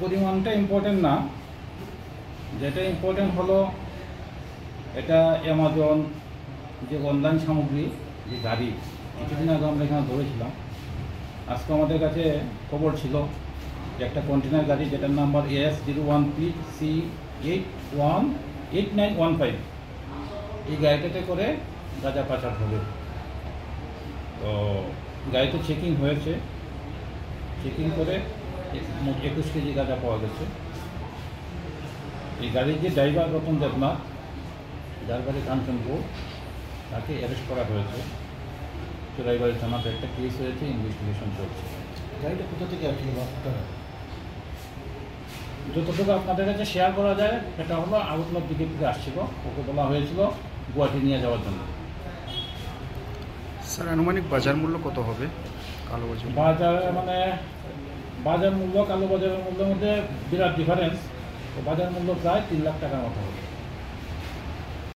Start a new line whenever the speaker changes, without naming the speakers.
পরিমাণটা ইম্পর্টেন্ট না, যেটা ইম্পর্টেন্ট হলো এটা অ্যামাজন যে অনলাইন সামগ্রী যে গাড়ি কিছুদিন আগে আমরা এখানে ধরেছিলাম। আজকে আমাদের কাছে খবর ছিল যে একটা কন্টেনার গাড়ি যেটার নাম্বার AS01PC818915 এই গাড়িটাতে করে গাঁজা পাচার হবে। তো গাড়িতে চেকিং হয়েছে, চেকিং করে 21 কেজি গাঁজা পাওয়া গেছে। এই গাড়ির যে ড্রাইভার রতন দেবনাথ, যার বাড়ি কাঞ্চনপুর, তাকে অ্যারেস্ট করা হয়েছে। চোরাইবাড়ি থানাতে একটা কেস হয়েছে, ইনভেস্টিগেশন চলছে।
গাড়িটা কোথা থেকে আসছিল?
যতটুকু আপনাদের কাছে শেয়ার করা যায় সেটা হলো আউটলক দিকে থেকে আসছিল, ওকে বলা হয়েছিল গুয়াহাটি নিয়ে যাওয়ার জন্য।
স্যার আনুমানিক বাজার মূল্য কত হবে কালো বাজার?
বাজার মূল্য কালো বাজারের মূল্যের মধ্যে বিরাট ডিফারেন্স। তো বাজার মূল্য প্রায় 3 লাখ টাকার মতো হবে।